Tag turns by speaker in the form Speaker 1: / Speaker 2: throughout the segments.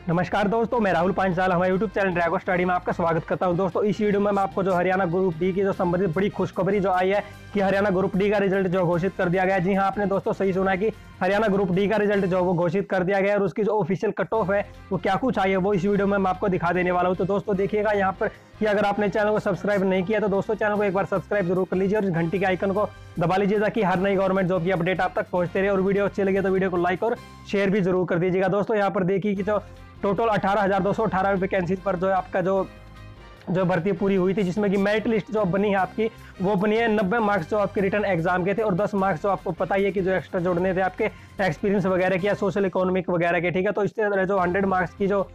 Speaker 1: नमस्कार दोस्तों, मैं राहुल पांचाल हमारे यूट्यूब चैनल ड्रैगो स्टडी में आपका स्वागत करता हूं। दोस्तों इस वीडियो में मैं आपको जो हरियाणा ग्रुप डी की जो संबंधित बड़ी खुशखबरी जो आई है कि हरियाणा ग्रुप डी का रिजल्ट जो घोषित कर दिया गया है। जी हां, आपने दोस्तों सही सुना कि हरियाणा ग्रुप डी का रिजल्ट जो वो घोषित कर दिया गया है और उसकी जो ऑफिशियल कट ऑफ है वो क्या कुछ आई है वो इस वीडियो में मैं आपको दिखा देने वाला हूँ। तो दोस्तों देखिएगा यहाँ पर कि अगर आपने चैनल को सब्सक्राइब नहीं किया तो दोस्तों चैनल को एक बार सब्सक्राइब जरूर कर लीजिए और इस घंटी के आइकन को दबा लीजिए ताकि हर नई गवर्नमेंट जॉब की अपडेट आप तक पहुंचते रहे। और वीडियो अच्छी लगे तो वीडियो को लाइक और शेयर भी जरूर कर दीजिएगा। दोस्तों यहाँ पर देखिए कि जो टोटल 18,218 वैकेंसी पर जो है आपका जो भर्ती पूरी हुई थी, जिसमें कि मेरिट लिस्ट जो बनी है आपकी वो बनी है 90 मार्क्स जो आपके रिटर्न एग्जाम के थे और 10 मार्क्स जो आपको पता ही है कि जो एक्स्ट्रा जोड़ने थे आपके एक्सपीरियंस वगैरह के या सोशल इकोनॉमिक वगैरह के। ठीक है, तो इससे जो 100 मार्क्स की जो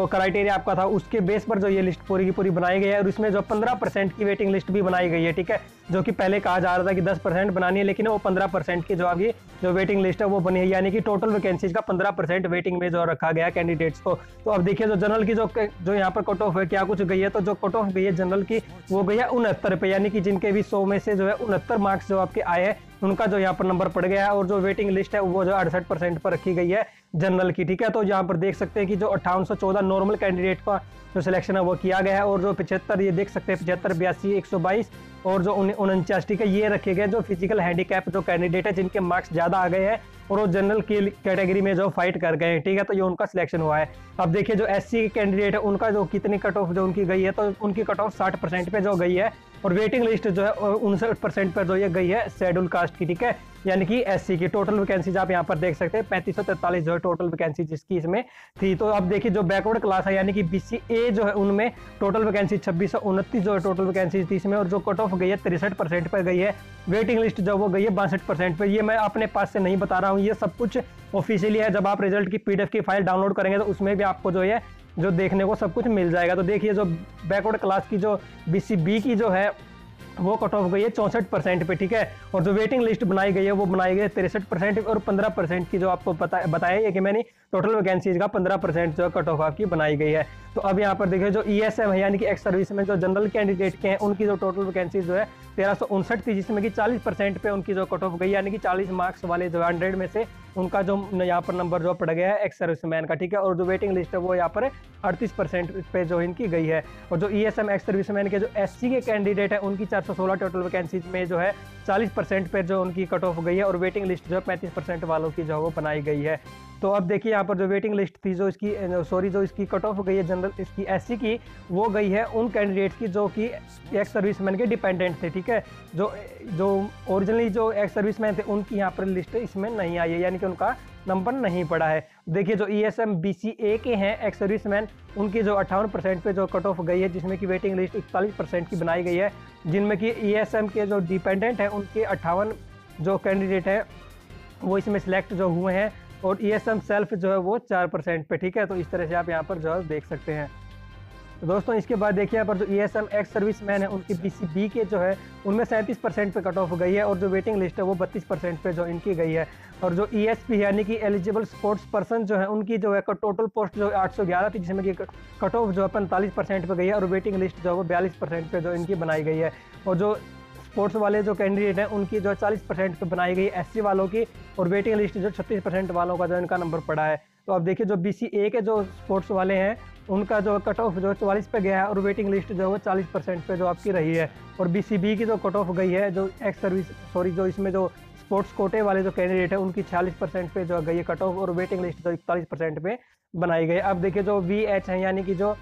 Speaker 1: क्राइटेरिया आपका था उसके बेस पर जो ये लिस्ट पूरी की पूरी बनाई गई है और इसमें जो 15% की वेटिंग लिस्ट भी बनाई गई है। ठीक है, जो कि पहले कहा जा रहा था कि 10% बनानी है, लेकिन वो 15% की जो आपकी जो वेटिंग लिस्ट है वो बनी है, यानी कि टोटल वैकेंसीज का 15% वेटिंग में जो रखा गया कैंडिडेट्स को। तो अब देखिए जो जनरल की जो यहाँ पर कट ऑफ है क्या कुछ गई है। तो जो कट ऑफ गई है जनरल की वो गई है 69 पे, यानी कि जिनके भी 100 में से जो है 69 मार्क्स जो आपके आए हैं उनका जो यहाँ पर नंबर पड़ गया है। और जो वेटिंग लिस्ट है वो जो 68% पर रखी गई है जनरल की। ठीक है, तो यहाँ पर देख सकते हैं कि जो 5814 नॉर्मल कैंडिडेट का जो सिलेक्शन है वो किया गया है और जो 75 ये देख सकते हैं 75, 82, 122 और जो 49 ठीक है ये रखे गए जो फिजिकल हैंडीकैप जो कैंडिडेट है जिनके मार्क्स ज्यादा आ गए हैं और वो जनरल की कैटेगरी में जो फाइट कर गए हैं। ठीक है, तो ये उनका सिलेक्शन हुआ है। अब देखिए जो एससी के कैंडिडेट है उनका जो कितनी कट ऑफ जो उनकी गई है, तो उनकी कट ऑफ 60% पे जो गई है और वेटिंग लिस्ट जो है 59% पर जो ये गई है शेड्यूल कास्ट की। ठीक है, यानी कि एससी की टोटल वैकेंसीज आप यहाँ पर देख सकते हैं 3543 जो है टोटल वैकेंसी जिसकी इसमें थी। तो अब देखिए जो बैकवर्ड क्लास है यानी कि बीसी ए जो है उनमें टोटल वैकेंसी 2629 जो है टोटल वैकेंसी थी इसमें और जो कट ऑफ गई है 63% पर गई है। वेटिंग लिस्ट जो वो गई है 62% पर। ये मैं अपने पास से नहीं बता रहा हूँ, ये सब कुछ ऑफिशियली है। जब आप रिजल्ट की पीडीएफ की फाइल डाउनलोड करेंगे तो उसमें भी आपको जो है जो देखने को सब कुछ मिल जाएगा। तो देखिए जो बैकवर्ड क्लास की जो बीसीबी की जो है वो कट ऑफ गई है 64% पे। ठीक है, और जो वेटिंग लिस्ट बनाई गई है वो बनाई गई है 63% और 15% की जो आपको बताया है कि मैंने टोटल वैकेंसीज का 15% जो कट ऑफ आपकी बनाई गई है। तो अब यहाँ पर देखिए जो ईएसएम है यानी कि एक्स सर्विस में जो जनरल कैंडिडेट के हैं उनकी जो टोटल वैकेंसी जो है 1359 थी, जिसमें कि 40% पे उनकी जो कट ऑफ गई यानी कि 40 मार्क्स वाले जो 100 में से उनका जो यहाँ पर नंबर जो पड़ गया है एक्स सर्विसमैन का। ठीक है, और जो वेटिंग लिस्ट है वो यहाँ पर 38% पे जो इनकी गई है। और जो ईएसएम एक्स सर्विसमैन के जो एससी के कैंडिडेट है उनकी 416 टोटल वैकेंसीज में जो है 40% पे जो उनकी कट ऑफ गई है और वेटिंग लिस्ट जो है 35% वालों की जो वो बनाई गई है। तो अब देखिए यहाँ पर जो वेटिंग लिस्ट थी जो इसकी कट ऑफ गई है जनरल इसकी एससी की वो गई है उन कैंडिडेट्स की जो कि एक्स सर्विसमैन के डिपेंडेंट थे। ठीक है, जो ओरिजिनली जो एक्स सर्विसमैन थे उनकी यहाँ पर लिस्ट इसमें नहीं आई है, यानी कि उनका नंबर नहीं पड़ा है। देखिए जो ईएसएम बीसीए के हैं एक्स सर्विसमैन उनकी जो 58% पे जो कट ऑफ गई है, जिसमें कि वेटिंग लिस्ट 41% की बनाई गई है, जिनमें कि ईएसएम के जो डिपेंडेंट हैं उनके 58 जो कैंडिडेट हैं वो इसमें सिलेक्ट जो हुए हैं और ईएसएम सेल्फ जो है वो 4% पे। ठीक है, तो इस तरह से आप यहाँ पर जो है देख सकते हैं। तो दोस्तों इसके बाद देखिए यहाँ पर जो ईएसएम एक्स सर्विसमैन है उनकी बीसीबी के जो है उनमें 37% पे कट ऑफ गई है और जो वेटिंग लिस्ट है वो 32% पे जो इनकी गई है। और जो ईएसपी यानी कि एलिजिबल स्पोर्ट्स पर्सन जो है उनकी जो है टोटल पोस्ट जो 811 थी, जिसमें कि कट ऑफ जो है 45% पे गई है और वेटिंग लिस्ट जो है वो 42% पे जो इनकी बनाई गई है। और जो स्पोर्ट्स वाले जो कैंडिडेट हैं उनकी जो 40% पे बनाई गई एससी वालों की और वेटिंग लिस्ट जो 36% वालों का जो इनका नंबर पड़ा है। तो अब देखिए जो बीसीए के जो स्पोर्ट्स वाले हैं उनका जो कट ऑफ जो 44 पे गया है और वेटिंग लिस्ट जो है वो 40% पे जो आपकी रही है। और बीसीबी की जो कट ऑफ गई है जो एक्स सर्विस जो इसमें जो स्पोर्ट्स कोटे वाले जो कैंडिडेट है उनकी 46% पे जो गई है कट ऑफ और वेटिंग लिस्ट जो 41% पे बनाई गई। अब देखिए जो VH है यानी कि जो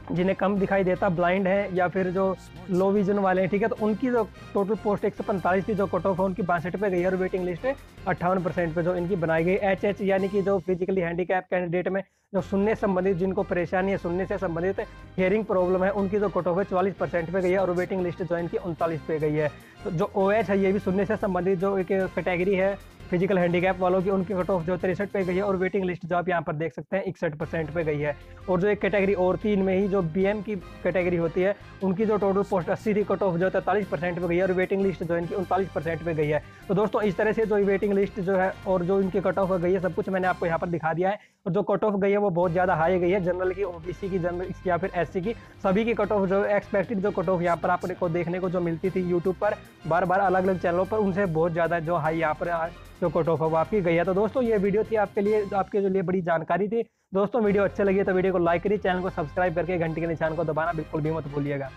Speaker 1: जिन्हें कम दिखाई देता, ब्लाइंड है या फिर जो लो विजन वाले हैं। ठीक है, तो उनकी जो टोटल पोस्ट 145 की जो कट ऑफ है उनकी 62 पे गई है और वेटिंग लिस्ट 58% पे जो इनकी बनाई गई। HH यानी कि जो फिजिकली हैंडीकैप कैंडिडेट में जो सुनने संबंधित जिनको परेशानी है सुनने से संबंधित हियरिंग प्रॉब्लम है उनकी जो कट ऑफ है 44% पे गई है और वेटिंग लिस्ट जो इनकी 39 पे गई है। तो जो OH है ये भी सुनने से संबंधित जो एक कैटेगरी है फिजिकल हैंडीकैप वालों की उनकी कट ऑफ जो 63 पे गई है और वेटिंग लिस्ट जो आप यहाँ पर देख सकते हैं 61% पे गई है। और जो एक कैटेगरी और थी इनमें ही जो बीएम की कैटेगरी होती है उनकी जो टोटल पोस्ट 80 थी कट ऑफ जो 43% पे गई है और वेटिंग लिस्ट जो इनकी 39% पे गई है। तो दोस्तों इस तरह से जो वेटिंग लिस्ट जो है और जो इनकी कट ऑफ गई है सब कुछ मैंने आपको यहाँ पर दिखा दिया है। और जो कट ऑफ गई है वो बहुत ज़्यादा हाई गई है, जनरल की, ओबीसी की, जनरल या फिर एससी की, सभी की कट ऑफ जो एक्सपेक्टेड जो कट ऑफ यहाँ पर आपको देखने को जो मिलती थी यूट्यूब पर बार बार अलग अलग चैनलों पर, उनसे बहुत ज़्यादा जो हाई यहाँ पर जो कट ऑफ है वो आपकी गई है। तो दोस्तों ये वीडियो थी आपके लिए, आपके लिए बड़ी जानकारी थी। दोस्तों वीडियो अच्छी लगी तो वीडियो को लाइक करिए, चैनल को सब्सक्राइब करके घंटी के निशान को दबाना बिल्कुल भी मत भूलिएगा।